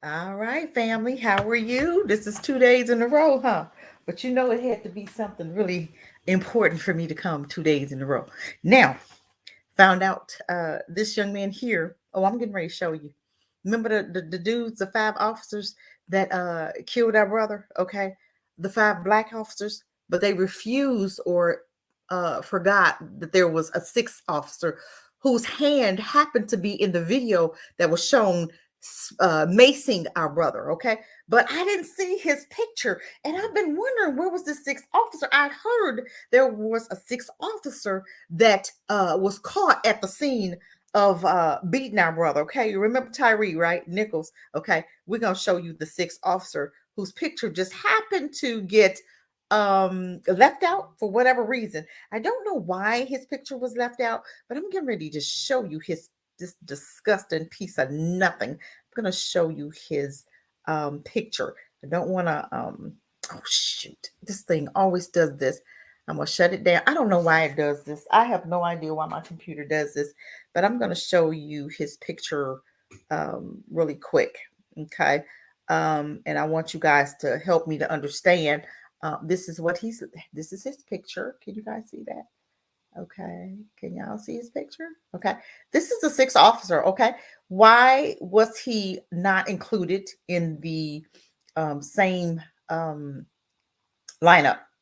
All right, family. How are you? This is 2 days in a row, huh? But you know it had to be something really important for me to come 2 days in a row. Now, found out this young man here. Oh, I'm getting ready to show you. Remember the dudes, the five officers that killed our brother? Okay. The five black officers, but they refused or forgot that there was a sixth officer whose hand happened to be in the video that was shown macing our brother. Okay. But I didn't see his picture. And I've been wondering where was this sixth officer? I heard there was a sixth officer that was caught at the scene of beating our brother. Okay, you remember TYRE, right? NICHOLS. Okay, we're gonna show you the sixth officer whose picture just happened to get left out for whatever reason. I don't know why his picture was left out, but I'm getting ready to show you his this disgusting piece of nothing. I'm gonna show you his picture. I don't want to oh shoot, this thing always does this. I'm gonna shut it down. I don't know why it does this. I have no idea why my computer does this, but I'm gonna show you his picture really quick. Okay. And I want you guys to help me to understand. This is what this is his picture. Can you guys see that? Okay. Can y'all see his picture? Okay. This is the sixth officer. Okay. Why was he not included in the same lineup?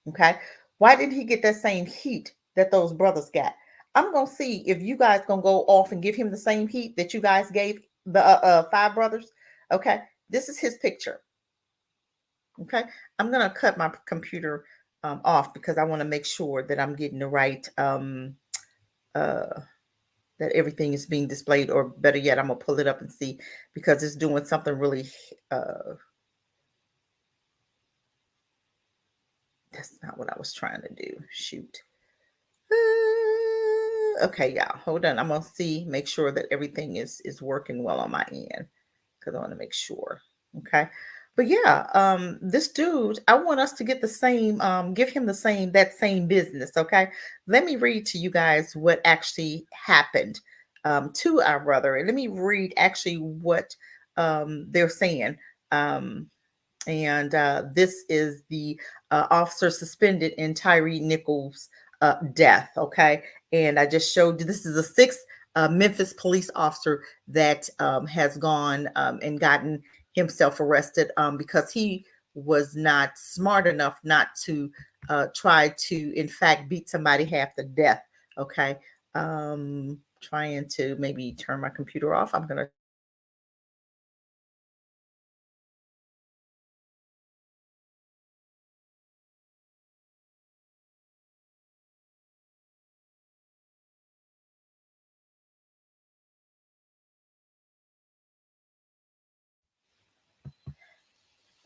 Okay. Why didn't he get that same heat that those brothers got? I'm going to see if you guys going to go off and give him the same heat that you guys gave the five brothers. Okay. This is his picture. Okay. I'm going to cut my computer off because I want to make sure that I'm getting the right uh, that everything is being displayed, or better yet, I'm gonna pull it up and see because it's doing something really. That's not what I was trying to do. Shoot. Okay, y'all, hold on. I'm gonna see, make sure that everything is working well on my end because I want to make sure. Okay. But yeah, this dude, I want us to get the same, give him the same, that same business. Okay. Let me read to you guys what actually happened to our brother. And let me read actually what they're saying. Um, and this is the officer suspended in TYRE Nichols' death. Okay. And I just showed you this is a sixth Memphis police officer that has gone and gotten himself arrested because he was not smart enough not to try to, in fact, beat somebody half to death. Okay. Trying to maybe turn my computer off. I'm going to turn it off.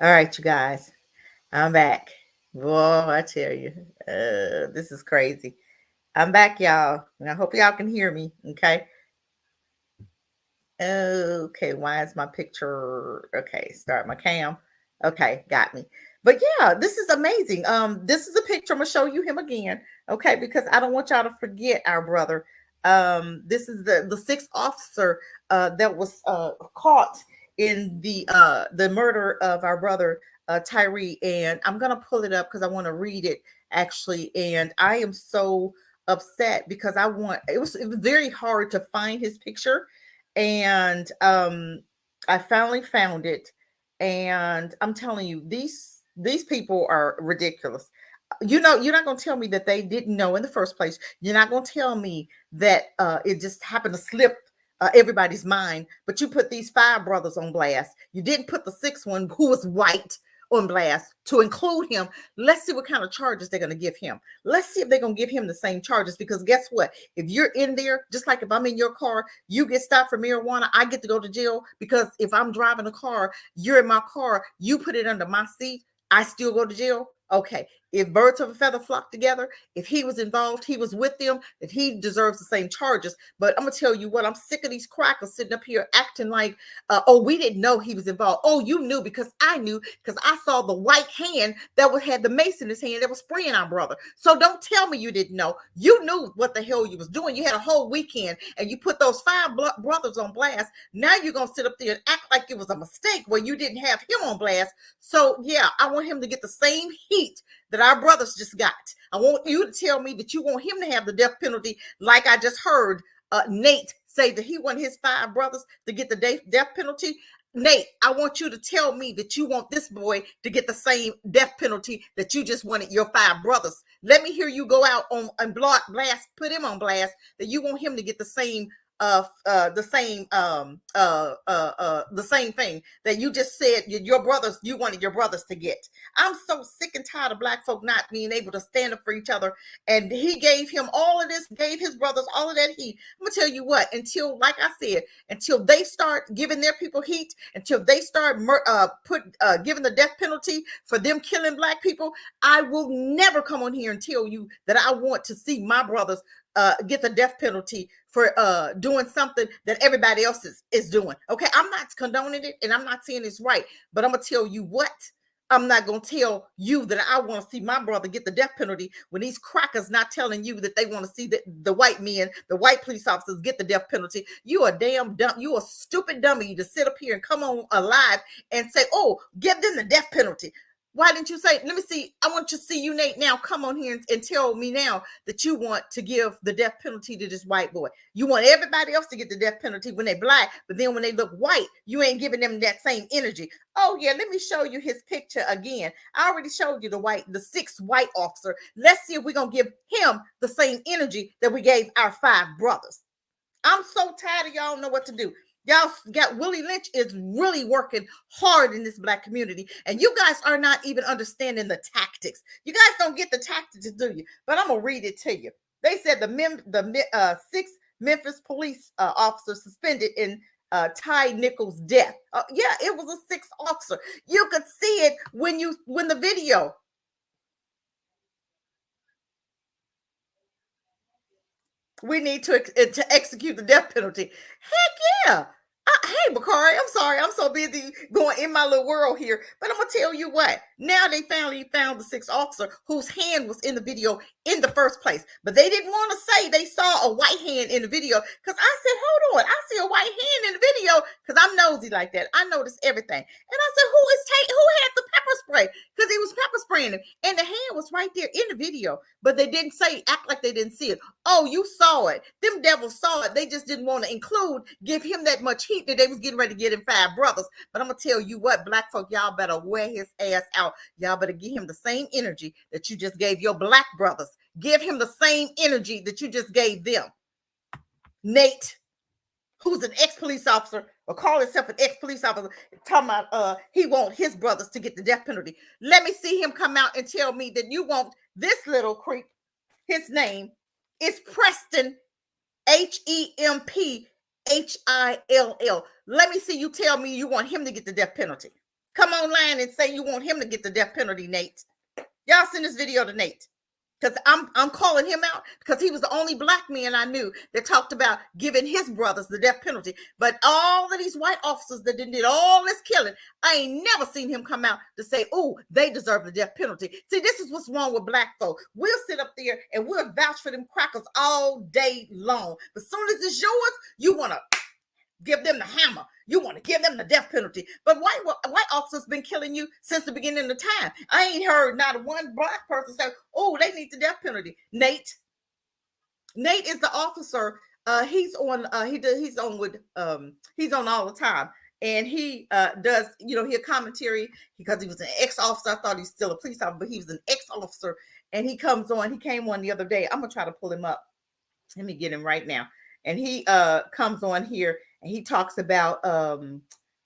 All right, you guys. I'm back. Boy, I tell you, this is crazy. I'm back, y'all. And I hope y'all can hear me. Okay. Okay. Why is my picture? Okay. Start my cam. Okay. Got me. But yeah, this is amazing. This is a picture. I'm going to show you him again. Okay. Because I don't want y'all to forget our brother. This is the sixth officer that was caught in the murder of our brother TYRE, and I'm gonna pull it up because I want to read it actually. And I am so upset because it was very hard to find his picture, and I finally found it. And I'm telling you, these people are ridiculous. You know, you're not going to tell me that they didn't know in the first place. You're not going to tell me that it just happened to slip everybody's mind, but you put these five brothers on blast. You didn't put the sixth one, who was white, on blast to include him. Let's see what kind of charges they're going to give him. Let's see if they're going to give him the same charges, because guess what? If you're in there, just like if I'm in your car, you get stopped for marijuana, I get to go to jail, because if I'm driving a car, you're in my car, you put it under my seat, I still go to jail. Okay, if birds of a feather flock together, if he was involved, he was with them, that he deserves the same charges. But I'm gonna tell you what, I'm sick of these crackers sitting up here acting like, oh, we didn't know he was involved. Oh, you knew because I knew, because I saw the white hand that had the mace in his hand that was spraying our brother. So don't tell me you didn't know. You knew what the hell you was doing. You had a whole weekend and you put those five brothers on blast. Now you're gonna sit up there and act like it was a mistake where you didn't have him on blast. So yeah, I want him to get the same heat that our brothers just got. I want you to tell me that you want him to have the death penalty, like I just heard Nate say that he wanted his five brothers to get the death penalty. Nate, I want you to tell me that you want this boy to get the same death penalty that you just wanted your five brothers. Let me hear you go out on and blast, put him on blast, that you want him to get the same the same thing that you just said your brothers, you wanted your brothers to get. I'm so sick and tired of black folk not being able to stand up for each other. And he gave him all of this, gave his brothers all of that heat. I'm gonna tell you what, until, like I said, until they start giving their people heat, until they start giving the death penalty for them killing black people, I will never come on here and tell you that I want to see my brothers get the death penalty for doing something that everybody else is doing. Okay, I'm not condoning it and I'm not saying it's right, but I'm gonna tell you what, I'm not gonna tell you that I want to see my brother get the death penalty when these crackers not telling you that they want to see the white men, the white police officers get the death penalty. You a damn dumb, you a stupid dummy to sit up here and come on alive and say, oh, give them the death penalty. Why didn't you say, let me see, I want to see you, Nate, now come on here and tell me now that you want to give the death penalty to this white boy. You want everybody else to get the death penalty when they black, but then when they look white, you ain't giving them that same energy. Oh yeah, let me show you his picture again. I already showed you the sixth white officer. Let's see if we're going to give him the same energy that we gave our five brothers. I'm so tired of y'all know what to do. Y'all got Willie Lynch is really working hard in this black community, and you guys are not even understanding the tactics. You guys don't get the tactics, do you? But I'm gonna read it to you. They said the six Memphis police officers suspended in TYRE NICHOLS' death. Yeah, it was a sixth officer. You could see it when the video. We need to execute the death penalty. Heck yeah. Hey, Bakari, I'm sorry. I'm so busy going in my little world here. But I'm going to tell you what. Now they finally found the sixth officer whose hand was in the video in the first place. But they didn't want to say they saw a white hand in the video. Because I said, hold on. I see a white hand in the video. Because I'm nosy like that. I notice everything. And I said, who had the pepper spray? Because he was pepper spraying him. And the hand was right there in the video. But they didn't act like they didn't see it. Oh, you saw it. Them devils saw it. They just didn't want to give him that much heat that they was getting ready to get him five brothers. But I'm going to tell you what, black folk, y'all better wear his ass out. Y'all better give him the same energy that you just gave your black brothers. Give him the same energy that you just gave them. Nate, who's an ex-police officer, or call himself an ex-police officer, talking about he want his brothers to get the death penalty. Let me see him come out and tell me that you want this little creep. His name is Preston, Hemphill. Let me see you tell me you want him to get the death penalty. Come online and say you want him to get the death penalty, Nate. Y'all send this video to Nate. Because I'm calling him out because he was the only black man I knew that talked about giving his brothers the death penalty. But all of these white officers that did all this killing, I ain't never seen him come out to say, oh, they deserve the death penalty. See, this is what's wrong with black folk. We'll sit up there and we'll vouch for them crackers all day long. But as soon as it's yours, you want to give them the hammer. You want to give them the death penalty. But white officers been killing you since the beginning of time. I ain't heard not one black person say, oh, they need the death penalty. Nate is the officer. He's on all the time. And he does, he a commentary because he was an ex-officer. I thought he was still a police officer, but he was an ex-officer. And he came on the other day. I'm gonna try to pull him up. Let me get him right now. And he comes on here and he talks about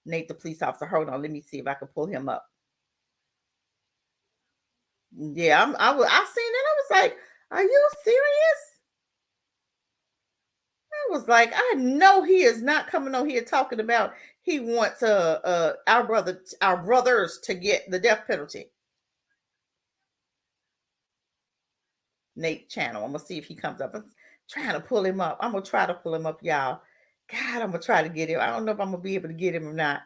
Nate, the police officer. Hold on, let me see if I can pull him up. Yeah, I seen it. I was like, are you serious? I was like, I know he is not coming on here talking about he wants our brothers to get the death penalty. Nate channel. I'm gonna see if he comes up. I'm trying to pull him up. I'm gonna try to pull him up, y'all. God, I'm gonna try to get him. I don't know if I'm gonna be able to get him or not.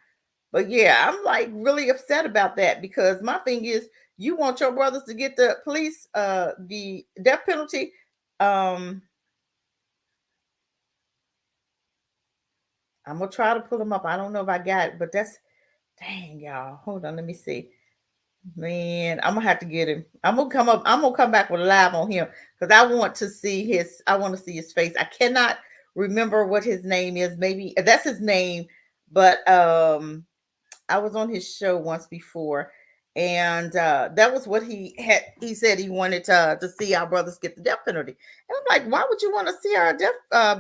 But yeah, I'm like really upset about that because my thing is you want your brothers to get the police the death penalty. Um I'm gonna try to pull him up. I don't know if I got it, but that's dang y'all. Hold on, let me see. Man, I'm gonna have to get him. I'm gonna come up. I'm gonna come back with a live on him because I want to see his. I want to see his face. I cannot remember what his name is. Maybe that's his name, but I was on his show once before, and that was what he had. He said he wanted to see our brothers get the death penalty. And I'm like, why would you want to see our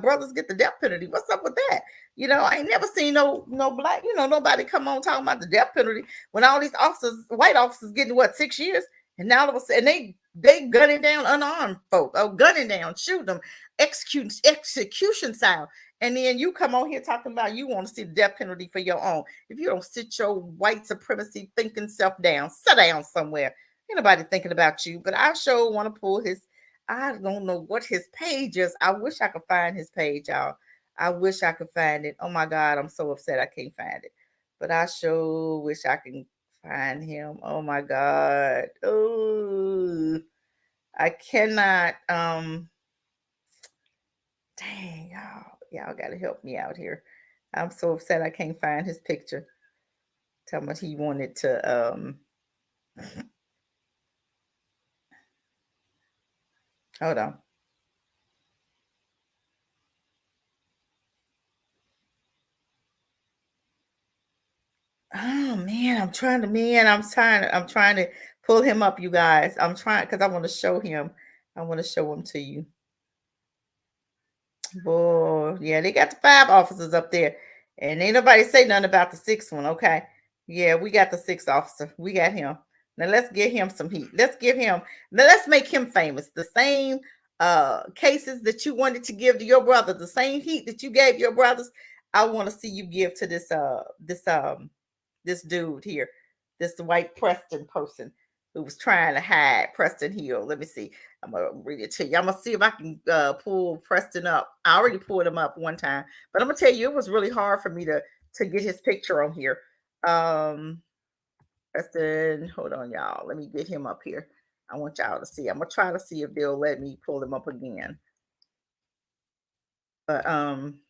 brothers get the death penalty? What's up with that? I ain't never seen no black, nobody come on talking about the death penalty when all these officers, white officers, getting what 6 years, and now all of a sudden they gunning down unarmed folk, gunning down, shooting them, execution style. And then you come on here talking about you want to see the death penalty for your own. If you don't sit your white supremacy thinking self down, sit down somewhere. Ain't nobody thinking about you. But I sure want to pull his, I don't know what his page is. I wish I could find his page, y'all. I wish I could find it. Oh my God, I'm so upset I can't find it. But I sure wish I can find him. Oh my God. Oh, I cannot. Dang, y'all got to help me out here. I'm so upset I can't find his picture. Tell me he wanted to. Hold on. Oh man, I'm trying to pull him up, you guys. I'm trying because I want to show him. I want to show him to you. Boy, yeah, they got the 5 officers up there, and ain't nobody say nothing about the 6th one. Okay, yeah, we got the 6th officer. We got him. Now let's get him some heat. Let's give him. Now let's make him famous. The same cases that you wanted to give to your brother, the same heat that you gave your brothers. I want to see you give to this dude here, this white Preston person who was trying to hide Preston Hill. Let me see. I'm gonna read it to you. I'm gonna see if I can pull Preston up. I already pulled him up one time, but I'm gonna tell you it was really hard for me to get his picture on here. Preston, hold on, y'all. Let me get him up here. I want y'all to see. I'm gonna try to see if they'll let me pull him up again. But I'm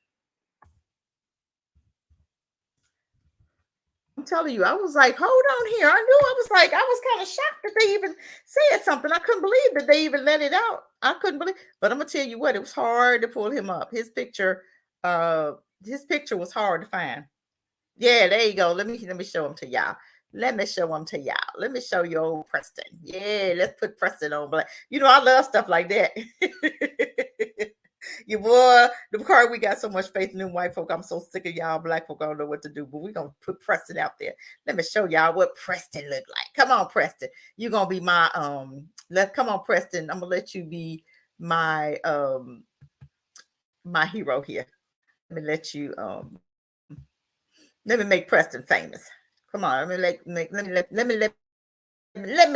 telling you, I was like, hold on here. I was kind of shocked that they even said something. I couldn't believe that they even let it out. I couldn't believe, but I'm gonna tell you what, it was hard to pull him up. Uh, his picture was hard to find. Yeah, there you go. Let me show him to y'all. Let me show him to y'all. Let me show you old Preston. Yeah, let's put Preston on black. I love stuff like that. You boy, the car, we got so much faith in them white folk. I'm so sick of y'all black folk. I don't know what to do, but we're gonna put Preston out there. Let me show y'all what Preston look like. Come on, Preston. You're gonna be my come on, Preston. I'm gonna let you be my hero here. Let me let you let me make Preston famous. Come on, let me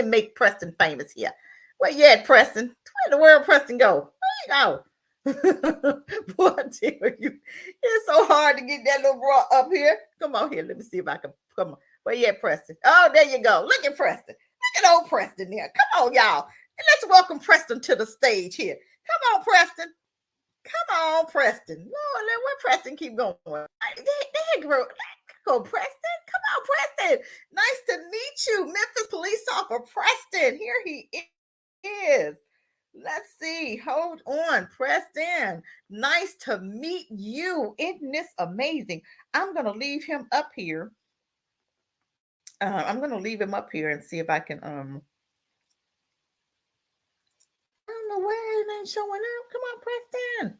make Preston famous here. Where you at, Preston? Where in the world Preston go? Where you go? Boy, I tell you, it's so hard to get that little bro up here. Come on here. Let me see if I can come on. Where you at, Preston? Oh, there you go. Look at Preston. Look at old Preston there. Come on, y'all. And let's welcome Preston to the stage here. Come on, Preston. Come on, Preston. Lord, where Preston keep going? There go, Preston. Come on, Preston. Nice to meet you. Memphis police officer Preston. Here he is. Let's see. Hold on. Preston. Nice to meet you. Isn't this amazing? I'm going to leave him up here. I'm going to leave him up here and see if I can. I don't know where it ain't showing up. Come on, Preston.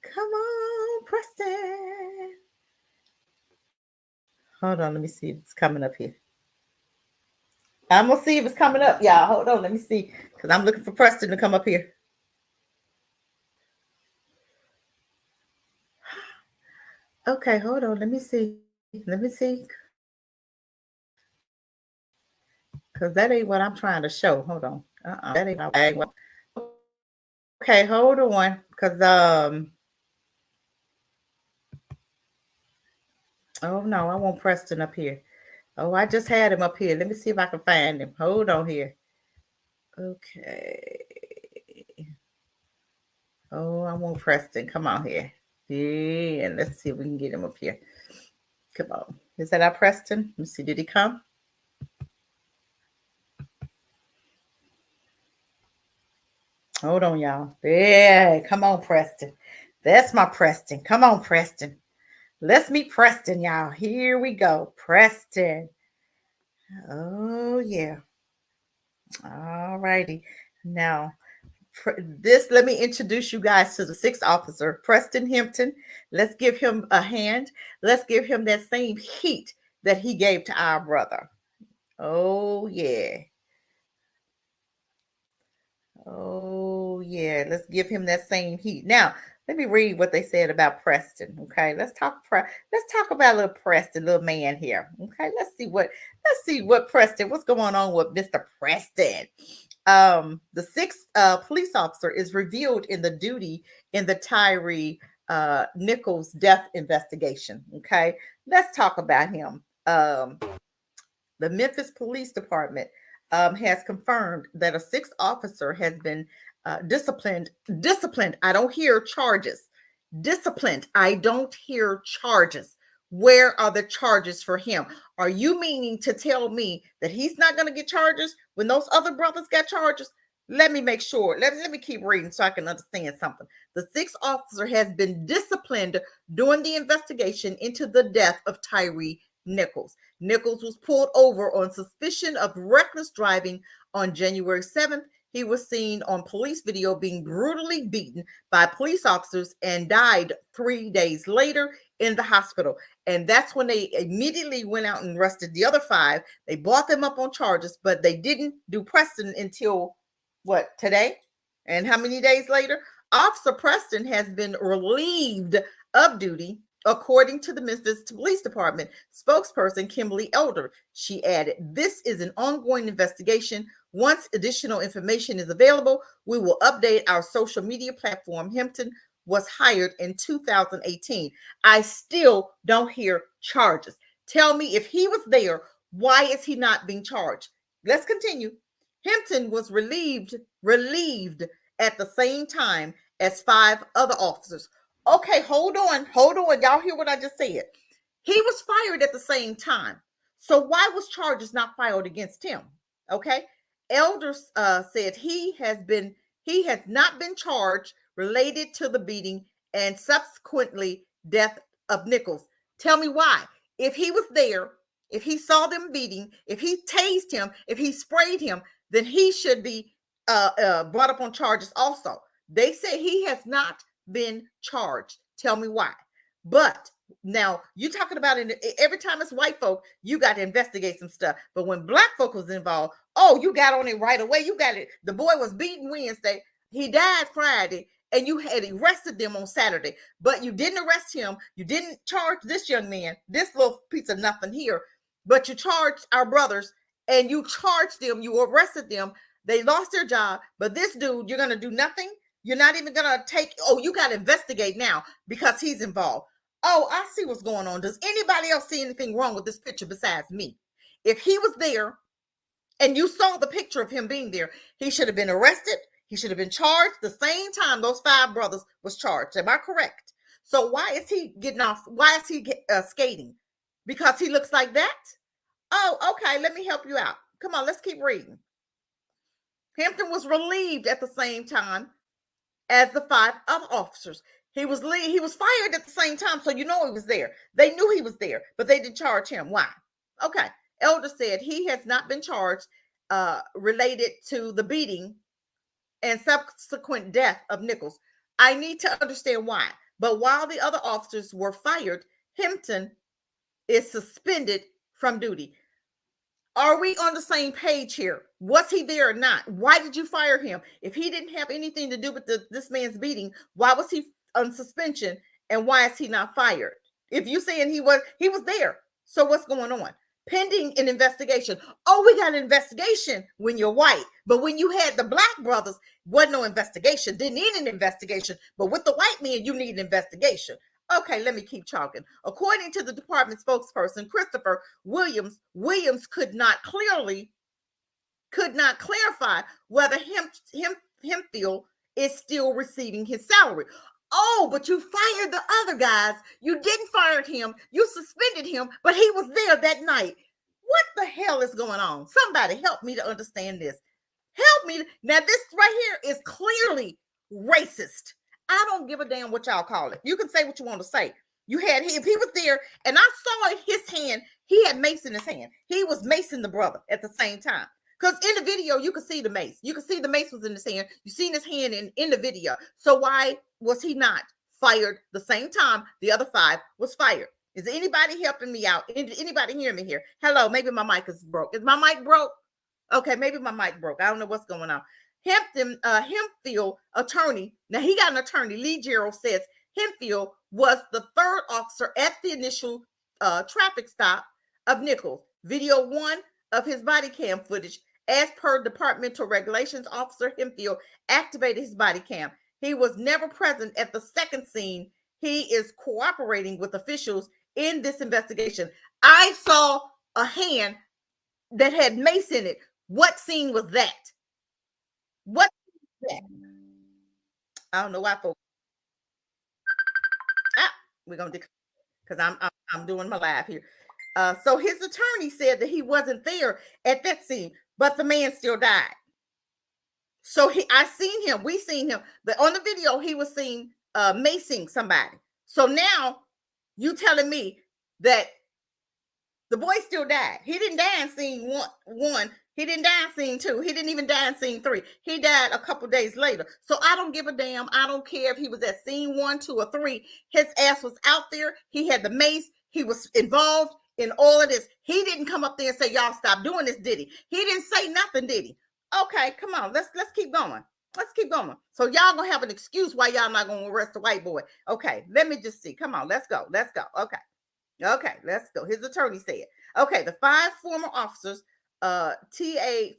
Come on, Preston. Hold on. Let me see if it's coming up here. I'm going to see if it's coming up, y'all. Hold on. Let me see. Because I'm looking for Preston to come up here. Okay, hold on. Let me see. Let me see. Because that ain't what I'm trying to show. Hold on. That ain't what. Okay, hold on, because oh no, I want Preston up here. Oh, I just had him up here. Let me see if I can find him. Hold on here. Okay. Oh, I want Preston. Come on here. Yeah, and let's see if we can get him up here. Come on. Is that our Preston? Let me see. Did he come? Hold on, y'all. Yeah, come on, Preston. That's my Preston. Come on, Preston. Let's meet Preston, y'all. Here we go. Preston. Oh, yeah. All righty. Now, let me introduce you guys to the sixth officer, Preston Hemphill. Let's give him a hand. Let's give him that same heat that he gave to our brother. Oh, yeah. Oh, yeah. Let's give him that same heat. Now, let me read what they said about Preston. Okay, let's talk about little Preston, little man here. Okay, let's see what Preston. What's going on with Mr. Preston? The sixth police officer is revealed in the duty in the TYRE NICHOLS death investigation. Okay, let's talk about him. The Memphis Police Department has confirmed that a sixth officer has been disciplined. Disciplined. I don't hear charges. Disciplined. I don't hear charges. Where are the charges for him? Are you meaning to tell me that he's not going to get charges when those other brothers got charges? Let me make sure. Let me keep reading so I can understand something. The sixth officer has been disciplined during the investigation into the death of TYRE NICHOLS. NICHOLS was pulled over on suspicion of reckless driving on January 7th. He was seen on police video being brutally beaten by police officers and died 3 days later in the hospital. And that's when they immediately went out and arrested the other 5. They brought them up on charges, but they didn't do Preston until today? And how many days later? Officer Preston has been relieved of duty, according to the Memphis Police Department spokesperson Kimberly Elder. She added, "This is an ongoing investigation. Once additional information is available, we will update our social media platform." Hemphill was hired in 2018. I still don't hear charges. Tell me, if he was there, why is he not being charged? Let's continue. Hemphill was relieved at the same time as 5 other officers. Okay, hold on. Y'all hear what I just said? He was fired at the same time. So why was charges not filed against him? Okay. Elders said he has not been charged related to the beating and subsequently death of NICHOLS. Tell me why. If he was there, if he saw them beating, if he tased him, if he sprayed him, then he should be brought up on charges also. They say he has not been charged. Tell me why. But now you talking about every time it's white folk, you got to investigate some stuff. But when black folk was involved, oh, you got on it right away. You got it. The boy was beaten Wednesday. He died Friday, and you had arrested them on Saturday. But you didn't arrest him. You didn't charge this young man, this little piece of nothing here. But you charged our brothers, and you charged them. You arrested them. They lost their job. But this dude, you're going to do nothing. You're not even going to you got to investigate now because he's involved. Oh, I see what's going on. Does anybody else see anything wrong with this picture besides me? If he was there and you saw the picture of him being there, he should have been arrested. He should have been charged the same time those 5 brothers was charged. Am I correct? So why is he getting off? Why is he skating? Because he looks like that? Oh, okay. Let me help you out. Come on, let's keep reading. Hemphill was relieved at the same time as the 5 other officers. He was fired at the same time, so you know he was there. They knew he was there, but they didn't charge him. Why? Okay. Elder said he has not been charged related to the beating and subsequent death of NICHOLS. I need to understand why. But while the other officers were fired, Hemphill is suspended from duty. Are we on the same page here? Was he there or not? Why did you fire him? If he didn't have anything to do with this man's beating, why was he on suspension, and why is he not fired? If you're saying he was there, so what's going on? pending an investigation. Oh, we got an investigation when you're white. But when you had the black brothers, wasn't no investigation. Didn't need an investigation. But with the white men, you need an investigation. Okay, let me keep talking. According to the department spokesperson, Christopher Williams could not clarify whether Hemphill is still receiving his salary. Oh, but you fired the other guys. You didn't fire him. You suspended him, but he was there that night. What the hell is going on? Somebody help me to understand this. Help me. Now, this right here is clearly racist. I don't give a damn what y'all call it. You can say what you want to say. You had him, he was there, and I saw his hand. He had mace in his hand. He was macing the brother at the same time. Because in the video, you could see the mace. You could see the mace was in his hand. You seen his hand in the video. So why was he not fired the same time the other 5 was fired? Is anybody helping me out? Anybody hear me here? Hello, maybe my mic is broke. Is my mic broke? Okay, maybe my mic broke. I don't know what's going on. Hemphill attorney. Now he got an attorney. Lee Gerald says Hemphill was the 3rd officer at the initial traffic stop of NICHOLS. Video 1 of his body cam footage. As per departmental regulations, Officer Hemphill activated his body cam. He was never present at the second scene. He is cooperating with officials in this investigation. I saw a hand that had mace in it. What scene was that? What was that? I don't know why folks. We're gonna because I'm doing my live here. So his attorney said that he wasn't there at that scene, but the man still died. So I seen him. We seen him, but on the video he was seen macing somebody. So now you telling me that the boy still died? He didn't die in scene one. He didn't die in scene 2. He didn't even die in scene 3. He died a couple days later. So I don't give a damn. I don't care if he was at scene 1, 2, or 3. His ass was out there. He had the mace. He was involved in all of this. He didn't come up there and say, y'all stop doing this, did he? He didn't say nothing, did he? Okay, come on. Let's keep going. Let's keep going. So y'all gonna have an excuse why y'all not gonna arrest the white boy. Okay, let me just see. Come on, let's go. Let's go. Okay, let's go. His attorney said, okay, the 5 former officers, TYRE,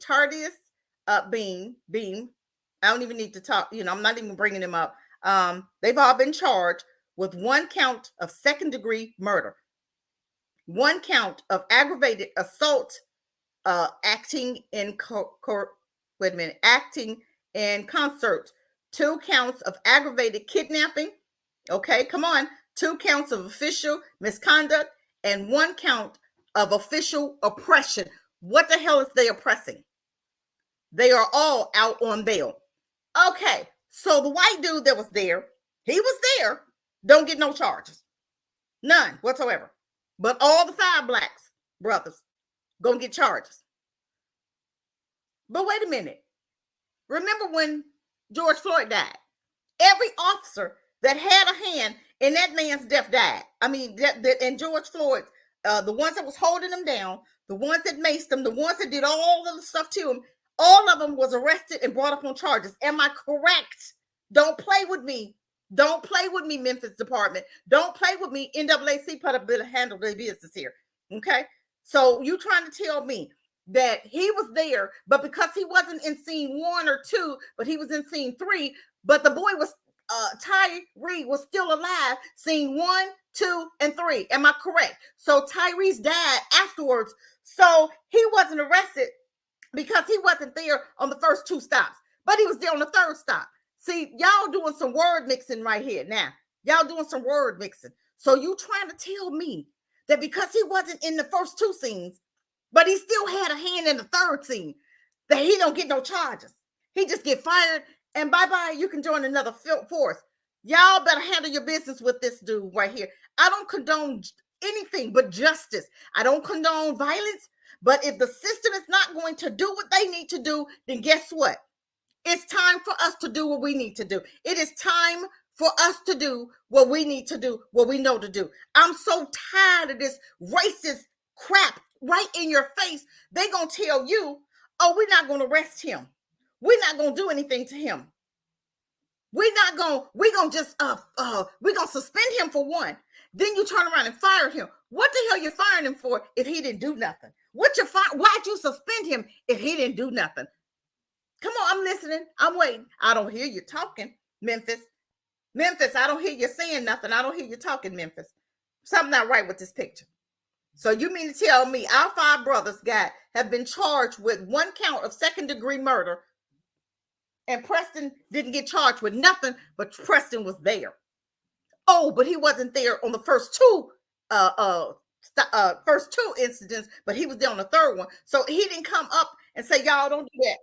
Beam. I don't even need to talk. I'm not even bringing them up. They've all been charged with 1 count of 2nd-degree murder, 1 count of aggravated assault, acting in concert, 2 counts of aggravated kidnapping. Okay, come on. 2 counts of official misconduct and 1 count of official oppression. What the hell is they oppressing? They are all out on bail. Okay, so the white dude that was there, he was there, don't get no charges. None whatsoever. But all the 5 blacks brothers gonna get charges. But wait a minute. Remember when George Floyd died? Every officer that had a hand in that man's death died. I mean, and George Floyd, the ones that was holding him down, the ones that maced him, the ones that did all of the stuff to him, all of them was arrested and brought up on charges. Am I correct? Don't play with me. Don't play with me, Memphis Department. Don't play with me. NAACP put a bit of handle their business here. Okay? So you trying to tell me that he was there, but because he wasn't in scene 1 or 2, but he was in scene 3, but the boy was TYRE was still alive, scene 1, 2, and 3. Am I correct? So TYRE's died afterwards. So he wasn't arrested because he wasn't there on the first 2 stops, but he was there on the 3rd stop. See, y'all doing some word mixing right here now. Y'all doing some word mixing. So you trying to tell me that because he wasn't in the first 2 scenes, but he still had a hand in the 3rd scene, that he don't get no charges. He just get fired and bye-bye, you can join another force. Y'all better handle your business with this dude right here. I don't condone anything but justice. I don't condone violence, but if the system is not going to do what they need to do, then guess what? It's time for us to do what we need to do. It is time for us to do what we need to do, what we know to do. I'm so tired of this racist crap right in your face. They gonna tell you, oh, we're not gonna arrest him. We're not gonna do anything to him. We're gonna suspend him for 1. Then you turn around and fire him. What the hell you firing him for if he didn't do nothing? Why'd you suspend him if he didn't do nothing? Come on, I'm listening. I'm waiting. I don't hear you talking, Memphis. Memphis, I don't hear you saying nothing. I don't hear you talking, Memphis. Something not right with this picture. So you mean to tell me our 5 brothers have been charged with 1 count of second-degree murder, and Preston didn't get charged with nothing, but Preston was there. Oh, but he wasn't there on the first two incidents, but he was there on the third one. So he didn't come up and say, y'all don't do that.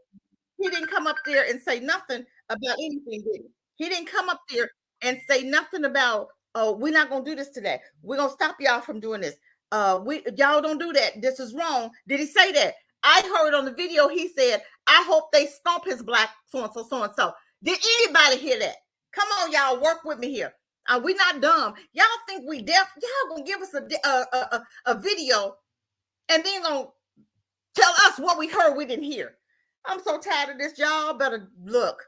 He didn't come up there and say nothing about anything, did he? He didn't come up there and say nothing about, oh, we're not gonna do this today. We're gonna stop y'all from doing this. Y'all don't do that. This is wrong. Did he say that? I heard on the video he said, I hope they stomp his black so and so, so and so. Did anybody hear that? Come on, y'all, work with me here. We not dumb. Y'all think we deaf? Y'all gonna give us a video and then gonna tell us what we heard we didn't hear. I'm so tired of this. Y'all better look.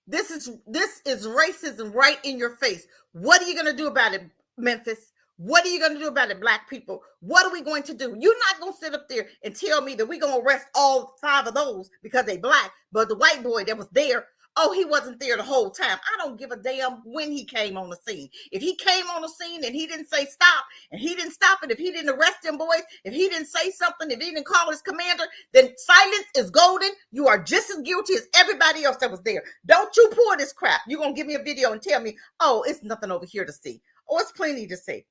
This is racism right in your face. What are you gonna do about it, Memphis? What are you going to do about it, black people? What are we going to do? You're not going to sit up there and tell me that we're going to arrest all 5 of those because they black, but the white boy that was there, oh, he wasn't there the whole time. I don't give a damn when he came on the scene. If he came on the scene and he didn't say stop, and he didn't stop it, if he didn't arrest them boys, if he didn't say something, if he didn't call his commander, then silence is golden. You are just as guilty as everybody else that was there. Don't you pull this crap. You're going to give me a video and tell me, oh, it's nothing over here to see. Oh, it's plenty to see.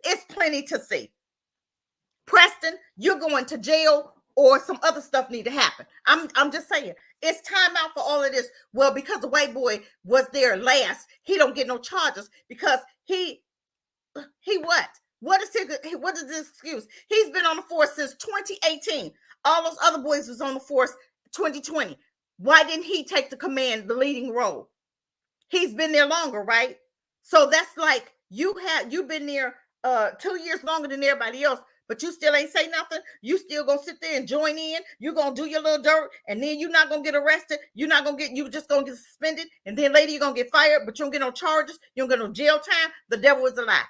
It's plenty to see. Preston, you're going to jail, or some other stuff need to happen. I'm just saying, it's time out for all of this. Well, because the white boy was there last, he don't get no charges because he what? What is the excuse? He's been on the force since 2018. All those other boys was on the force 2020. Why didn't he take the command, the leading role? He's been there longer, right? So that's like you've been there 2 years longer than everybody else, but you still ain't say nothing. You still gonna sit there and join in. You're gonna do your little dirt, and then you're not gonna get arrested. You just gonna get suspended, and then later you're gonna get fired, but you don't get no charges. You don't get no jail time. The devil is a lie.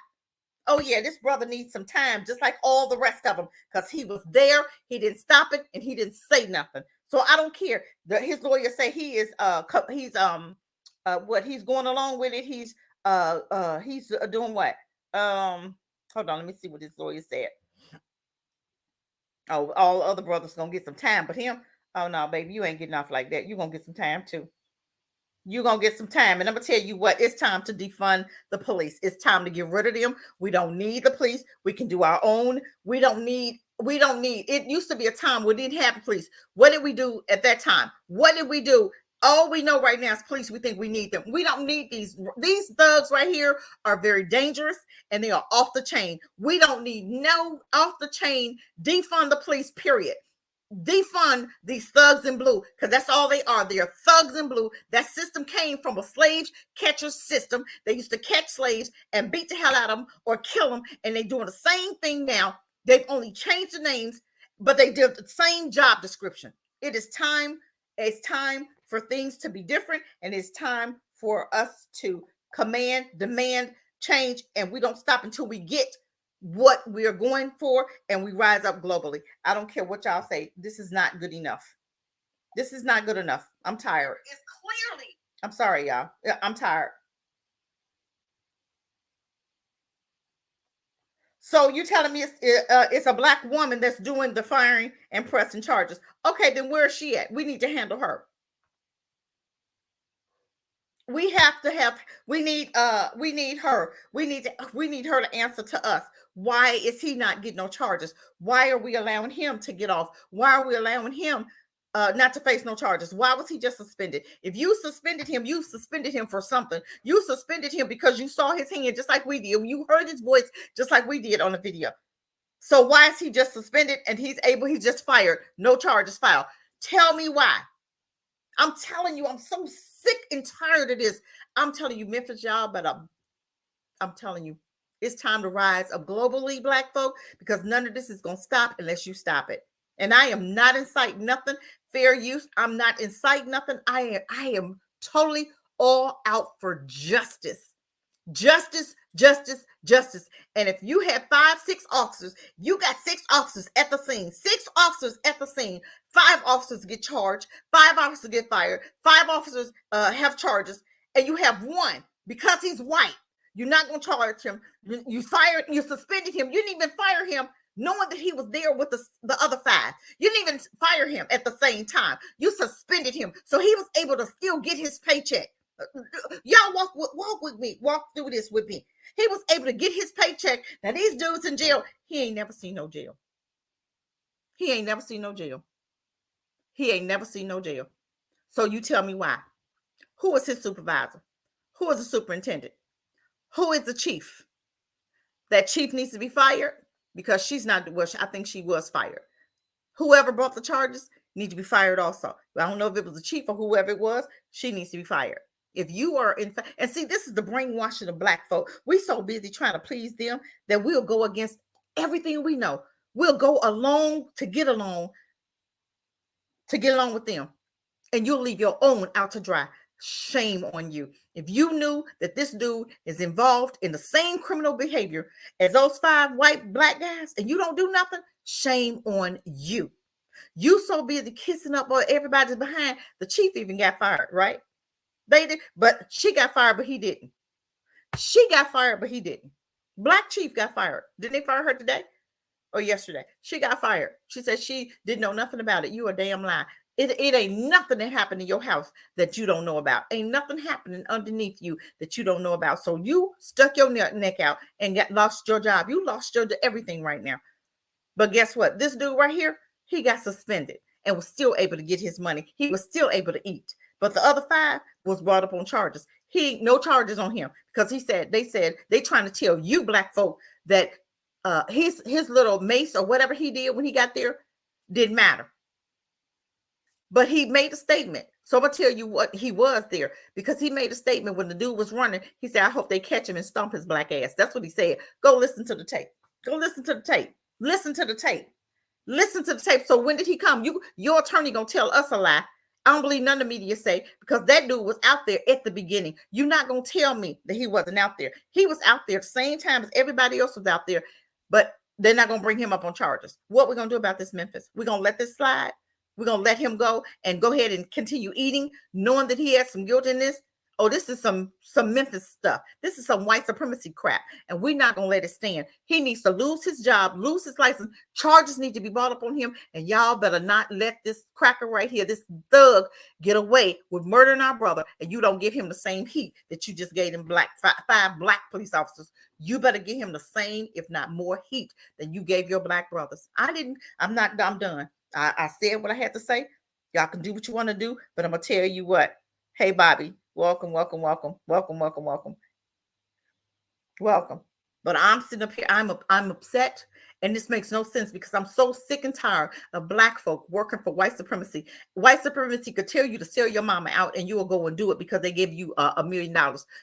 Oh yeah, this brother needs some time, just like all the rest of them, because he was there, he didn't stop it, and he didn't say nothing. So I don't care. His lawyer say he is what he's going along with it. He's doing what? Hold on, let me see what his lawyer said. Oh, all other brothers gonna get some time, but him, oh no, baby, you ain't getting off like that. You're gonna get some time too. You're gonna get some time, and I'm gonna tell you what, it's time to defund the police. It's time to get rid of them. We don't need the police. We can do our own. We don't need it. Used to be a time we didn't have the police. What did we do at that time? What did we do? All we know right now is police. We think we need them. We don't need these thugs right here are very dangerous and they are off the chain. We don't need no off the chain. Defund the police, period. Defund these thugs in blue, because that's all they are. They are thugs in blue. That system came from a slave catcher system. They used to catch slaves and beat the hell out of them or kill them, and they're doing the same thing now. They've only changed the names, but they did the same job description. It's time for things to be different, and it's time for us to demand change, and we don't stop until we get what we are going for, and we rise up globally. I don't care what y'all say. This is not good enough. This is not good enough. I'm tired. It's clearly. I'm sorry, y'all. I'm tired. So you telling me it's a black woman that's doing the firing and pressing charges? Okay, then where is she at? We need to handle her. We need her. We need her to answer to us. Why is he not getting no charges? Why are we allowing him to get off? Why are we allowing him not to face no charges? Why was he just suspended? If you suspended him, you suspended him for something. You suspended him because you saw his hand just like we did. You heard his voice just like we did on the video. So why is he just suspended and he's just fired? No charges filed. Tell me why. I'm telling you, I'm so sick and tired of this. I'm telling you, Memphis, y'all, but I'm telling you, it's time to rise up globally, black folk, because none of this is going to stop unless you stop it. And I am not inciting nothing. Fair use. I'm not inciting nothing. I am totally all out for justice. Justice, Justice, justice. And if you had 5, 6 officers, you got 6 officers at the scene. 6 officers at the scene. 5 officers get charged. 5 officers get fired. 5 officers have charges, and you have one because he's white. You're not going to charge him. You fired. You suspended him. You didn't even fire him, knowing that he was there with the other 5. You didn't even fire him at the same time. You suspended him, so he was able to still get his paycheck. Y'all walk with me. Walk through this with me. He was able to get his paycheck. Now these dudes in jail, he ain't never seen no jail. He ain't never seen no jail. He ain't never seen no jail. So you tell me why. Who is his supervisor? Who is the superintendent? Who is the chief? That chief needs to be fired because she's not, well, I think she was fired. Whoever brought the charges needs to be fired also. I don't know if it was the chief or whoever it was. She needs to be fired. If you are in fact, and see, this is the brainwashing of black folk. We so busy trying to please them that we'll go against everything we know. We'll go along to get along with them. And you'll leave your own out to dry. Shame on you. If you knew that this dude is involved in the same criminal behavior as those 5 white black guys and you don't do nothing, shame on you. You so busy kissing up on everybody's behind. The chief even got fired, right? They did, but she got fired, but he didn't. She got fired, but he didn't. Black chief got fired. Didn't they fire her today or yesterday? She got fired. She said she didn't know nothing about it. You a damn lie. It ain't nothing that happened in your house that you don't know about. Ain't nothing happening underneath you that you don't know about. So you stuck your neck out and lost your job. You lost your everything right now. But guess what? This dude right here, he got suspended and was still able to get his money. He was still able to eat. But the other 5 was brought up on charges. No charges on him because they said they trying to tell you black folk that his little mace or whatever he did when he got there didn't matter. But he made a statement. So I'm going to tell you what he was there because he made a statement when the dude was running. He said, I hope they catch him and stomp his black ass. That's what he said. Go listen to the tape. Go listen to the tape. Listen to the tape. Listen to the tape. So when did he come? Your attorney going to tell us a lie. I don't believe none of the media say because that dude was out there at the beginning. You're not going to tell me that he wasn't out there. He was out there the same time as everybody else was out there, but they're not going to bring him up on charges. What we're going to do about this, Memphis? We're going to let this slide. We're going to let him go and go ahead and continue eating, knowing that he has some guilt in this. Oh, this is some Memphis stuff. This is some white supremacy crap, and we're not going to let it stand. He needs to lose his job, lose his license. Charges need to be brought up on him, and y'all better not let this cracker right here, this thug, get away with murdering our brother, and you don't give him the same heat that you just gave him 5 black police officers. You better give him the same, if not more heat than you gave your black brothers. I'm done. I said what I had to say. Y'all can do what you want to do, but I'm going to tell you what. Hey, Bobby, welcome. But I'm sitting up here, I'm upset, and this makes no sense because I'm so sick and tired of black folk working for white supremacy. White supremacy could tell you to sell your mama out, and you will go and do it because they give you $1 million.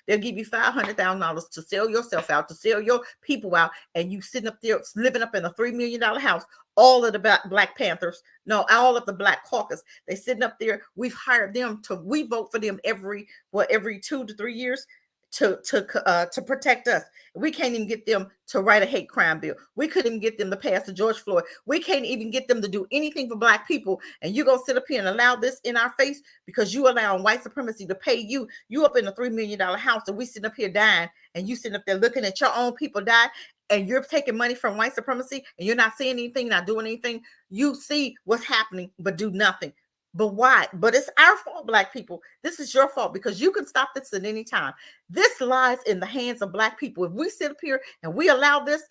They'll give you $500,000 to sell yourself out, to sell your people out, and you sitting up there living up in a $3 million house. All of the Black Panthers, no, all of the Black Caucus, they sitting up there. We've hired them we vote for them every 2 to 3 years to protect us. We can't even get them to write a hate crime bill. We couldn't even get them to pass the George Floyd. We can't even get them to do anything for black people. And you're going to sit up here and allow this in our face because you allowing white supremacy to pay you. You up in a $3 million house and we sitting up here dying, and you sitting up there looking at your own people die, and you're taking money from white supremacy and you're not saying anything, not doing anything. You see what's happening, but do nothing. But why? But it's our fault, black people. This is your fault because you can stop this at any time. This lies in the hands of black people. If we sit up here and we allow this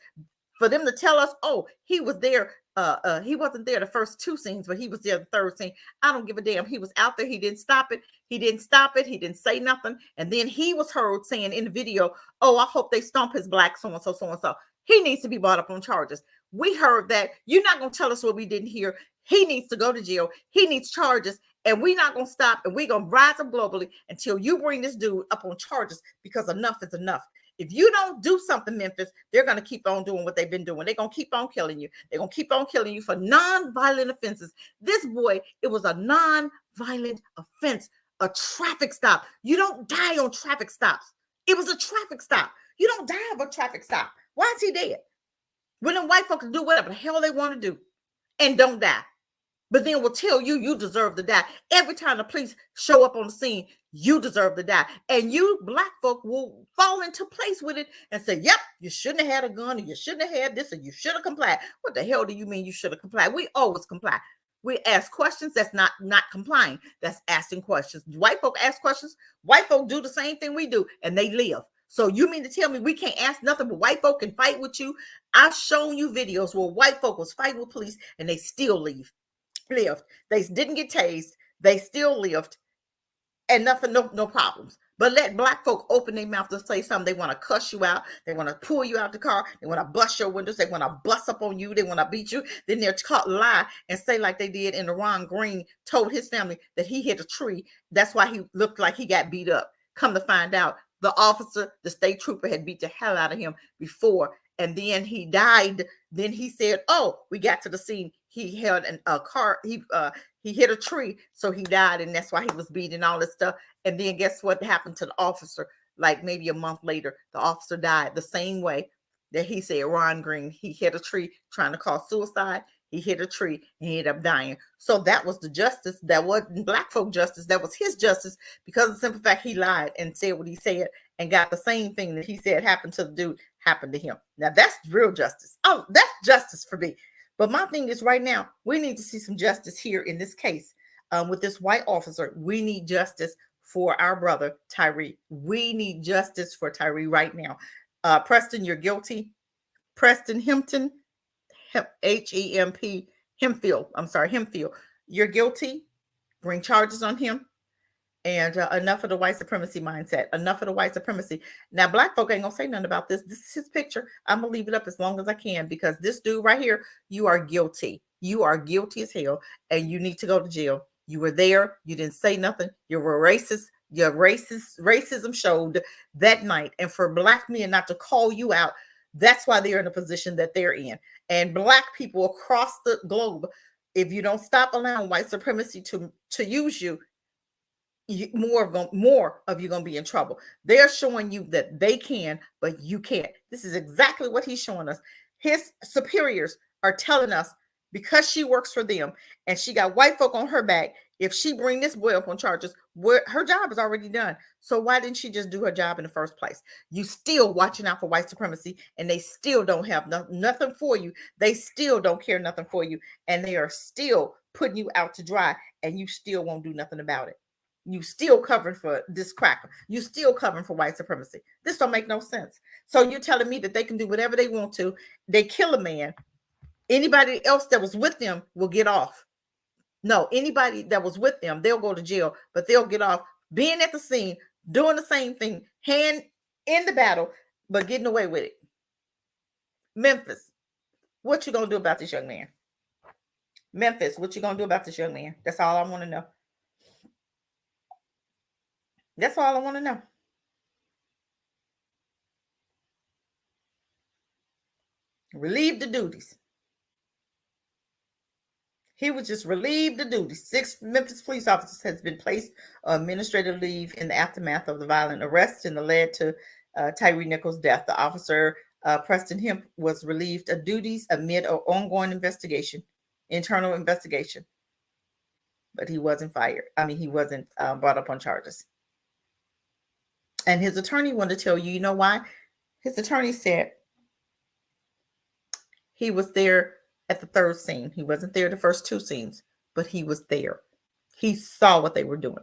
for them to tell us, oh, he was there. He wasn't there the first 2 scenes, but he was there the 3rd scene. I don't give a damn. He was out there. He didn't stop it. He didn't say nothing. And then he was heard saying in the video, oh, I hope they stomp his black so-and-so, so-and-so. He needs to be brought up on charges. We heard that. You're not going to tell us what we didn't hear. He needs to go to jail. He needs charges. And we're not going to stop. And we're going to rise up globally until you bring this dude up on charges, because enough is enough. If you don't do something, Memphis, they're going to keep on doing what they've been doing. They're going to keep on killing you. They're going to keep on killing you for non-violent offenses. This boy, it was a non-violent offense, a traffic stop. You don't die on traffic stops. It was a traffic stop. You don't die of a traffic stop. Why is he dead? When them white folks do whatever the hell they want to do and don't die. But then will tell you you deserve to die. Every time the police show up on the scene, you deserve to die. And you black folk will fall into place with it and say, yep, you shouldn't have had a gun, or you shouldn't have had this, or you should have complied. What the hell do you mean you should have complied? We always comply. We ask questions. That's not complying. That's asking questions. White folk ask questions. White folk do the same thing we do, and they live. So you mean to tell me we can't ask nothing but white folk can fight with you? I've shown you videos where white folk was fighting with police and they still lived. They didn't get tased. They still lived, and nothing, no problems. But let black folk open their mouth to say something. They want to cuss you out. They want to pull you out the car. They want to bust your windows. They want to bust up on you. They want to beat you. Then they're caught lie and say like they did in the Ron Green told his family that he hit a tree. That's why he looked like he got beat up. Come to find out, the officer, the state trooper, had beat the hell out of him before. And then he died. Then he said, oh, we got to the scene. He held a car. He hit a tree. So he died. And that's why he was beating all this stuff. And then guess what happened to the officer? Like maybe a month later, the officer died the same way that he said, Ron Green, he hit a tree trying to cause suicide. He hit a tree and he ended up dying. So that was the justice. That wasn't black folk justice. That was his justice, because of the simple fact he lied and said what he said and got the same thing that he said happened to the dude happened to him. Now that's real justice. Oh, that's justice for me. But my thing is right now, we need to see some justice here in this case with this white officer. We need justice for our brother, TYRE. We need justice for TYRE right now. Preston, you're guilty. Preston Hempton, H-E-M-P, Hemphill. I'm sorry, Hemphill. You're guilty. Bring charges on him. And enough of the white supremacy mindset. Enough of the white supremacy. Now, black folk ain't gonna say nothing about this. This is his picture. I'm gonna leave it up as long as I can, because this dude right here, you are guilty. You are guilty as hell, and you need to go to jail. You were there. You didn't say nothing. You were racist. Your racism showed that night. And for black men not to call you out, that's why they're in the position that they're in. And black people across the globe, if you don't stop allowing white supremacy to use you, more of you gonna be in trouble. They're showing you that they can, but you can't. This is exactly what he's showing us. His superiors are telling us, because she works for them and she got white folk on her back, if she bring this boy up on charges, her job is already done. So why didn't she just do her job in the first place? You still watching out for white supremacy, and they still don't have nothing for you. They still don't care nothing for you, and they are still putting you out to dry, and you still won't do nothing about it. You still covering for this cracker. You still covering for white supremacy. This don't make no sense. So you're telling me that they can do whatever they want to. They kill a man. Anybody else that was with them will get off. No, anybody that was with them, they'll go to jail, but they'll get off being at the scene, doing the same thing, hand in the battle, but getting away with it. Memphis, what you gonna do about this young man? Memphis, what you gonna do about this young man? That's all I want to know. That's all I want to know. Relieve the duties. He was just relieved the duties. 6 Memphis police officers has been placed on administrative leave in the aftermath of the violent arrest and the led to TYRE Nichols' death. The officer, Preston Hemp, was relieved of duties amid an ongoing investigation, internal investigation. But he wasn't fired. I mean, he wasn't brought up on charges. And his attorney wanted to tell you, you know why? His attorney said he was there at the third scene. He wasn't there the first 2 scenes, but he was there. He saw what they were doing.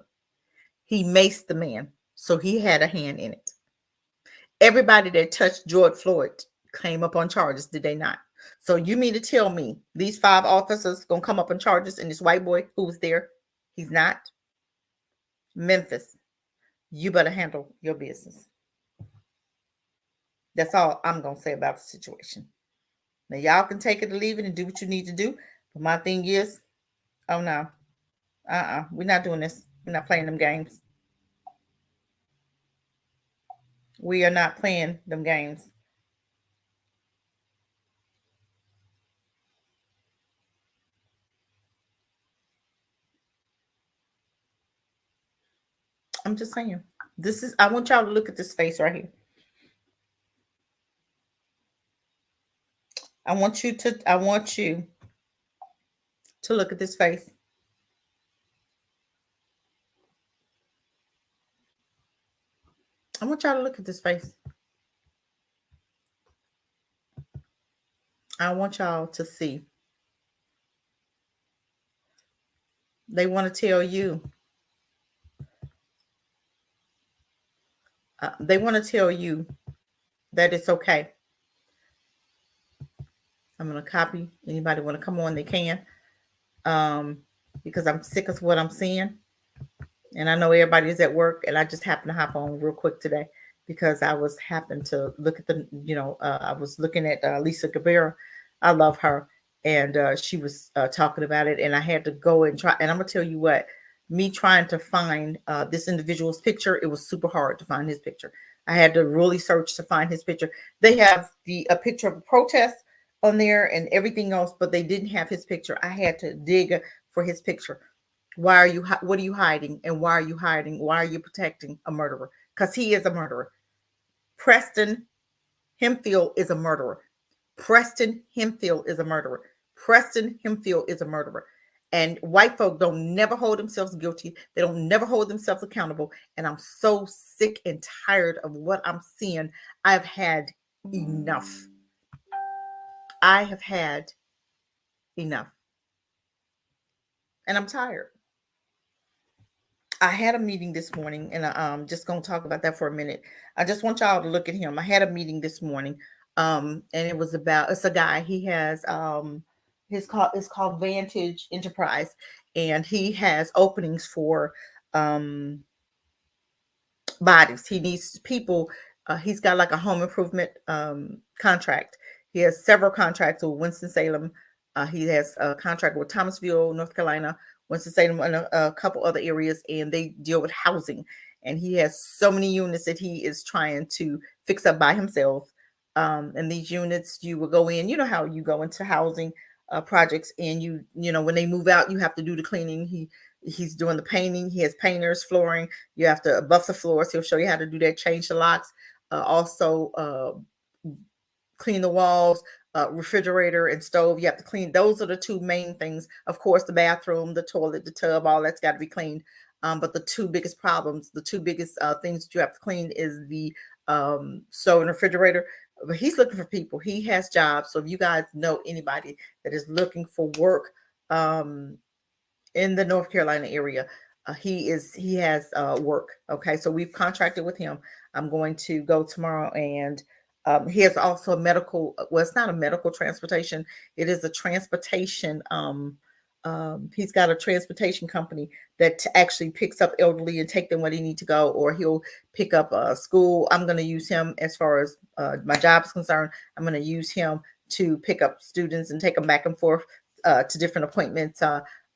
He maced the man, so he had a hand in it. Everybody that touched George Floyd came up on charges, did they not? So you mean to tell me these 5 officers gonna come up on charges and this white boy who was there, he's not? Memphis, you better handle your business. That's all I'm gonna say about the situation. Now y'all can take it or leave it and do what you need to do. But my thing is, oh no, we're not doing this. We're not playing them games. We are not playing them games. I'm just saying. I want y'all to look at this face right here. I want you to look at this face. I want y'all to look at this face. I want y'all to see. They want to tell you. They want to tell you that it's okay. I'm going to copy. Anybody want to come on, they can. Because I'm sick of what I'm seeing. And I know everybody is at work, and I just happened to hop on real quick today because I was happened to look at the, I was looking at Lisa Gabera. I love her. And she was talking about it, and I had to go and try. And I'm going to tell you what, me trying to find this individual's picture, it was super hard to find his picture. I had to really search to find his picture. They have a picture of a protest on there and everything else, but they didn't have his picture. I had to dig for his picture. Why are you, what are you hiding? And why are you hiding? Why are you protecting a murderer? Because he is a murderer. Preston Hemphill is a murderer. Preston Hemphill is a murderer. Preston Hemphill is a murderer. And white folk don't never hold themselves guilty. They don't never hold themselves accountable. And I'm so sick and tired of what I'm seeing. I've had enough. I have had enough. And I'm tired. I had a meeting this morning, and I'm just going to talk about that for a minute. I just want y'all to look at him. I had a meeting this morning, and it was about, it's a guy. He has it's called Vantage Enterprise, and he has openings for bodies. He needs people. He's got like a home improvement contract. He has several contracts with Winston-Salem. He has a contract with Thomasville, North Carolina, Winston-Salem, and a couple other areas, and they deal with housing. And he has so many units that he is trying to fix up by himself. And these units, you will go in. You know how you go into housing projects, and you know when they move out, you have to do the cleaning. He's doing the painting. He has painters, flooring. You have to buff the floors. He'll show you how to do that, change the locks, also clean the walls, refrigerator and stove. You have to clean. Those are the two main things. Of course, the bathroom, the toilet, the tub, all that's got to be cleaned. But the two biggest problems, the two biggest things that you have to clean is the stove and refrigerator. But he's looking for people. He has jobs. So if you guys know anybody that is looking for work, in the North Carolina area, he has work. Okay, so we've contracted with him. I'm going to go tomorrow, and he has also a medical. Well, it's not a medical transportation. It is a transportation. He's got a transportation company that actually picks up elderly and take them where they need to go, or he'll pick up a school. I'm going to use him as far as my job is concerned. I'm going to use him to pick up students and take them back and forth to different appointments.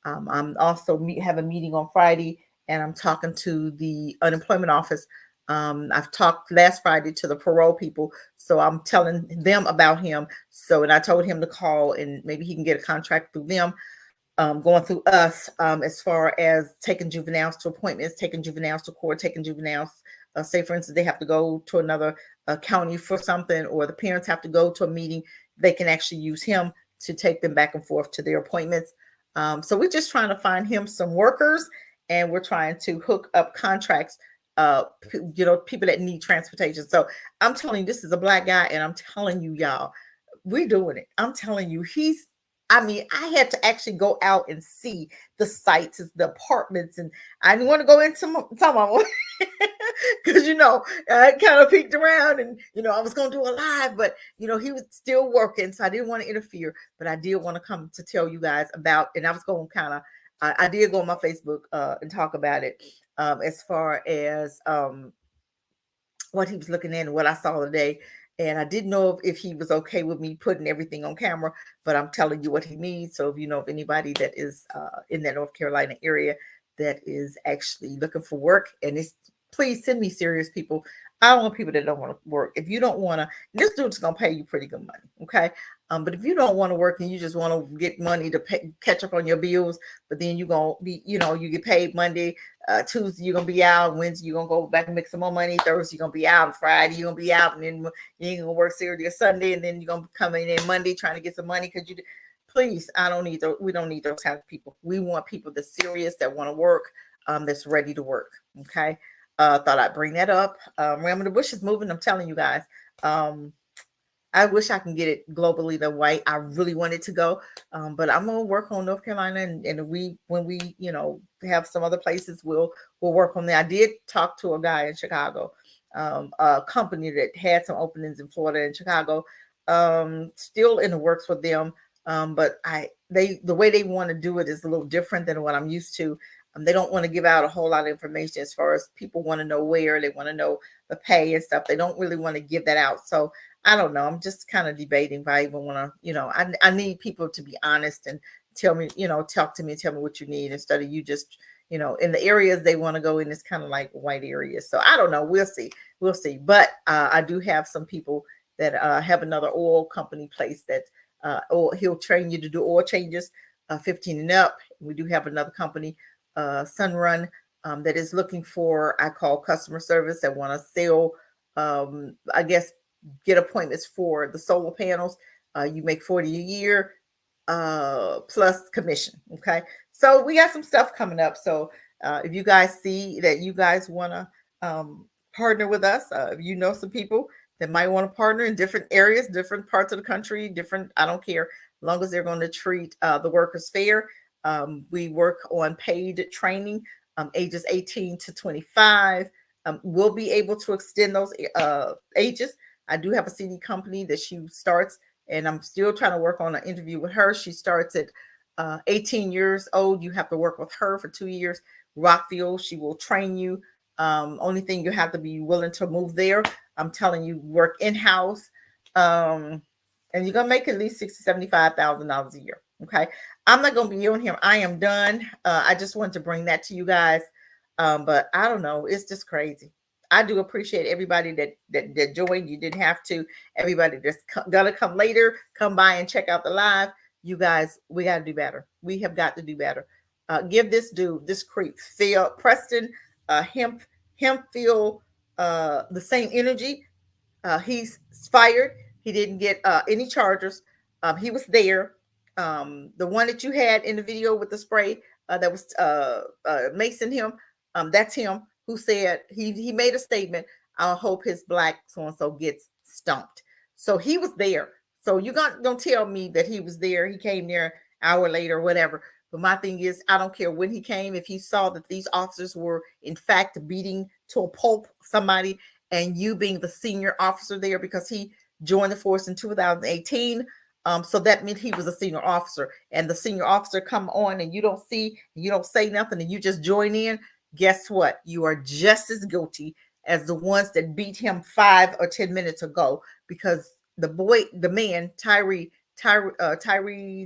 I'm also have a meeting on Friday, and I'm talking to the unemployment office. I've talked last Friday to the parole people, so I'm telling them about him. So, and I told him to call, and maybe he can get a contract through them, going through us, as far as taking juveniles to appointments, taking juveniles to court, taking juveniles. Say, for instance, they have to go to another county for something, or the parents have to go to a meeting. They can actually use him to take them back and forth to their appointments. So we're just trying to find him some workers, and we're trying to hook up contracts, people that need transportation. So I'm telling you, this is a Black guy, and I'm telling you, y'all, we're doing it. I'm telling you, I had to actually go out and see the sites, the apartments, and I didn't want to go into some of them because, I kind of peeked around, and, I was going to do a live, but, he was still working. So I didn't want to interfere, but I did want to come to tell you guys about, and I was going to kind of, I did go on my Facebook and talk about it as far as what he was looking at and what I saw today. And I didn't know if he was okay with me putting everything on camera, but I'm telling you what he needs. So if you know of anybody that is in that North Carolina area that is actually looking for work, and please send me serious people. I don't want people that don't want to work. If you don't want to, this dude's gonna pay you pretty good money, okay? But if you don't want to work and you just want to get money to catch up on your bills, but then you're gonna be, you get paid Monday, Tuesday you're gonna be out, Wednesday you're gonna go back and make some more money, Thursday you're gonna be out, Friday you're gonna be out, and then you ain't gonna work Saturday or Sunday, and then you're gonna come in Monday trying to get some money because you. Please, I don't need those. We don't need those kind of people. We want people that's serious, that want to work, that's ready to work. Okay. Thought I'd bring that up. Ram of the Bush is moving. I'm telling you guys. Um, I wish I can get it globally the way I really want it to go. But I'm gonna work on North Carolina, and when we have some other places, we'll work on that. I did talk to a guy in Chicago, a company that had some openings in Florida and Chicago. Still in the works with them. But the way they want to do it is a little different than what I'm used to. They don't want to give out a whole lot of information as far as people want to know where, they want to know the pay and stuff. They don't really want to give that out. So I don't know. I'm just kind of debating if I even want to, I need people to be honest and tell me, talk to me and tell me what you need instead of you just, in the areas they want to go in, it's kind of like white areas. So I don't know. We'll see. We'll see. But I do have some people that have another oil company place that he'll train you to do oil changes, 15 and up. We do have another company, Sunrun, that is looking for, I call customer service, that want to sell, I guess, get appointments for the solar panels. You make 40 a year, plus commission. Okay. So we got some stuff coming up. So if you guys see that you guys want to partner with us, if you know some people that might want to partner in different areas, different parts of the country, I don't care, as long as they're going to treat the workers fair. We work on paid training, ages 18 to 25. We'll be able to extend those ages. I do have a CD company that she starts, and I'm still trying to work on an interview with her. She starts at 18 years old. You have to work with her for 2 years. Rockville, she will train you. Only thing, you have to be willing to move there. I'm telling you, work in-house. And you're going to make at least $60,000, $75,000 a year. Okay. I'm not going to be on here. I am done. I just wanted to bring that to you guys. But I don't know. It's just crazy. I do appreciate everybody that joined. You didn't have to. Everybody that's gonna come later, come by and check out the live. You guys, we got to do better. We have got to do better. Give this dude, this creep, Preston, Hemphill, the same energy. He's fired. He didn't get any charges. He was there. The one that you had in the video with the spray that was macing him, that's him who said he made a statement. I hope his black so and so gets stumped. So he was there. So you don't tell me that he was there. He came there an hour later or whatever. But my thing is, I don't care when he came. If he saw that these officers were in fact beating to a pulp somebody, and you being the senior officer there, because he joined the force in 2018. So that meant he was a senior officer, and the senior officer come on and you don't see, you don't say nothing, and you just join in. Guess what? You are just as guilty as the ones that beat him 5 or 10 minutes ago, because the man, TYRE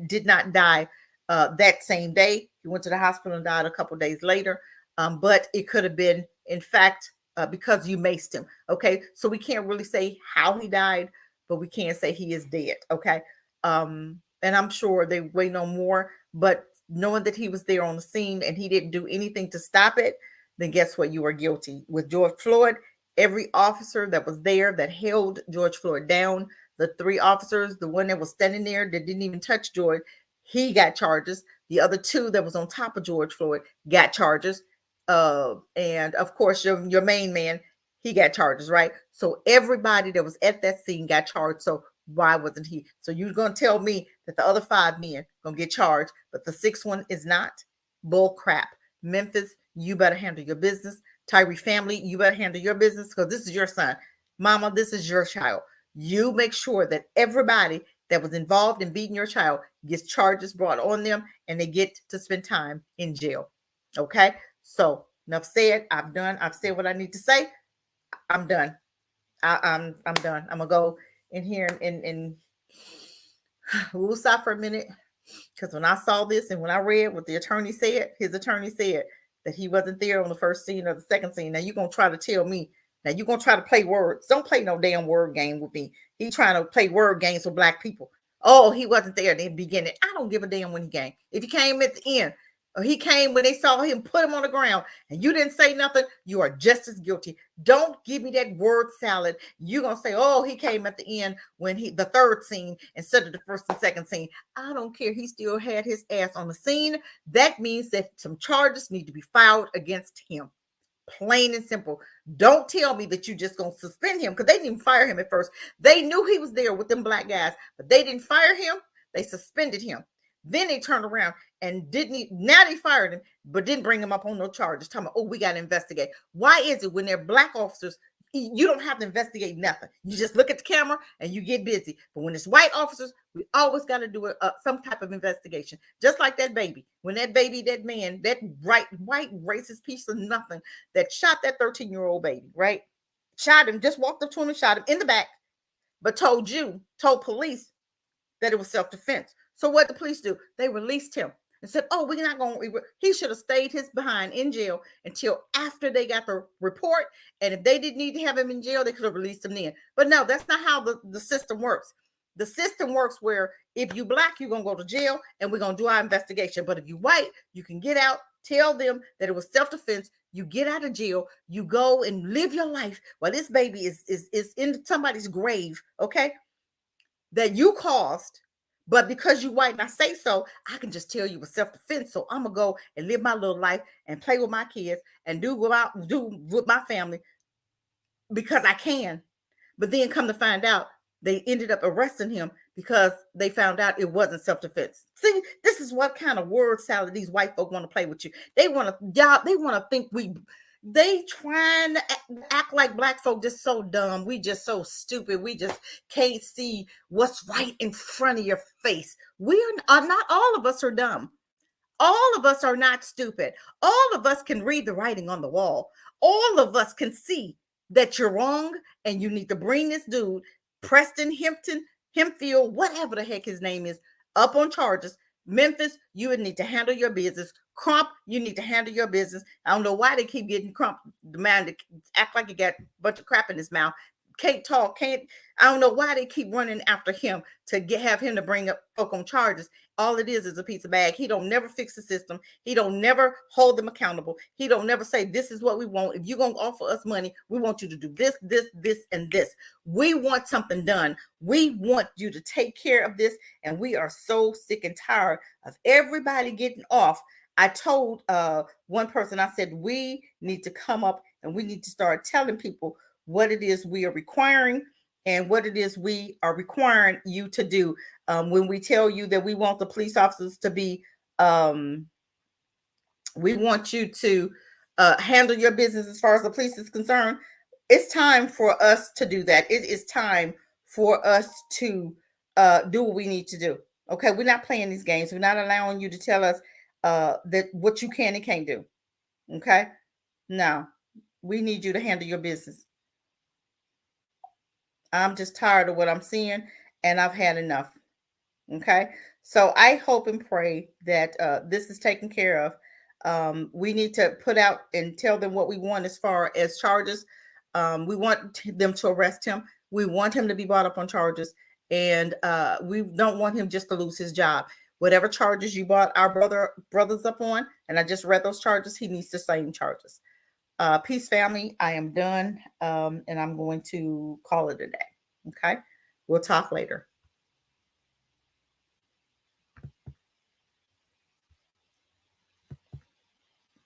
did not die that same day. He went to the hospital and died a couple days later. But it could have been, in fact, because you maced him. Okay. So we can't really say how he died, but we can say he is dead. Okay. And I'm sure they wait on more, but knowing that he was there on the scene and he didn't do anything to stop it, then guess what? You are guilty. With George Floyd, every officer that was there that held George Floyd down, the 3 officers, the one that was standing there that didn't even touch George, he got charges. The other 2 that was on top of George Floyd got charges. And of course, your main man, he got charges, right? So everybody that was at that scene got charged. So why wasn't he? So you're going to tell me that the other 5 men going to get charged, but the 6th one is not? Bull crap. Memphis, you better handle your business. TYRE family, you better handle your business, because this is your son. Mama, this is your child. You make sure that everybody that was involved in beating your child gets charges brought on them, and they get to spend time in jail. Okay? So enough said. I've done. I've said what I need to say. I'm done. I'm done. I'm gonna go in here and we'll stop for a minute, because when I saw this and when I read what the attorney said, his attorney said that he wasn't there on the first scene or the second scene. Now you're gonna try to tell me Now you're gonna try to play words. Don't play no damn word game with me. He trying to play word games with black people. Oh, he wasn't there in the beginning. I don't give a damn when he came. If he came at the end, or he came when they saw him put him on the ground and you didn't say nothing, you are just as guilty. Don't give me that word salad. You're gonna say, oh, he came at the end when he the third scene instead of the first and second scene. I don't care. He still had his ass on the scene. That means that some charges need to be filed against him. Plain and simple. Don't tell me that you just gonna suspend him, because they didn't even fire him at first. They knew he was there with them black guys, but they didn't fire him. They suspended him. Then they turned around and now they fired him, but didn't bring him up on no charges. Talking about, oh, we got to investigate. Why is it when they're black officers, you don't have to investigate nothing? You just look at the camera and you get busy. But when it's white officers, we always got to do some type of investigation. Just like that baby. When that baby, that man, that white racist piece of nothing that shot that 13-year-old baby, right? Shot him, just walked up to him and shot him in the back, but told police that it was self-defense. So what the police do? They released him and said, oh, we're not going to, he should have stayed his behind in jail until after they got the report. And if they didn't need to have him in jail, they could have released him then. But no, that's not how the system works. The system works where if you black, you're going to go to jail and we're going to do our investigation. But if you white, you can get out, tell them that it was self-defense. You get out of jail, you go and live your life while this baby is in somebody's grave, okay, that you caused. But because you white and I say so, I can just tell you with self-defense. So I'm gonna go and live my little life and play with my kids and do with my family because I can. But then come to find out, they ended up arresting him because they found out it wasn't self-defense. See, this is what kind of word salad these white folk want to play with you. They want to think they trying to act like black folk just so dumb. We just so stupid. We just can't see what's right in front of your face. We are not all of us are dumb. All of us are not stupid. All of us can read the writing on the wall. All of us can see that you're wrong and you need to bring this dude, Preston, Hemphill, whatever the heck his name is, up on charges. Memphis, you would need to handle your business. Crump, you need to handle your business. I don't know why they keep getting Crump, the man to act like he got a bunch of crap in his mouth. Can't talk, I don't know why they keep running after him to have him to bring up folk on charges. All it is a piece of bag. He don't never fix the system. He don't never hold them accountable. He don't never say, this is what we want. If you're going to offer us money, we want you to do this, and this. We want something done. We want you to take care of this. And we are so sick and tired of everybody getting off. I told one person, I said, we need to come up and we need to start telling people what it is we are requiring and what it is we are requiring you to do. When we tell you that we want the police officers to be, we want you to handle your business as far as the police is concerned, it's time for us to do that. It is time for us to do what we need to do. Okay, we're not playing these games. We're not allowing you to tell us that what you can and can't do. Okay, now we need you to handle your business. I'm just tired of what I'm seeing and I've had enough. Okay. So I hope and pray that this is taken care of. We need to put out and tell them what we want as far as charges. We want them to arrest him. We want him to be brought up on charges. And we don't want him just to lose his job. Whatever charges you brought our brothers up on, and I just read those charges, he needs the same charges. Peace, family. I am done. And I'm going to call it a day. Okay. We'll talk later.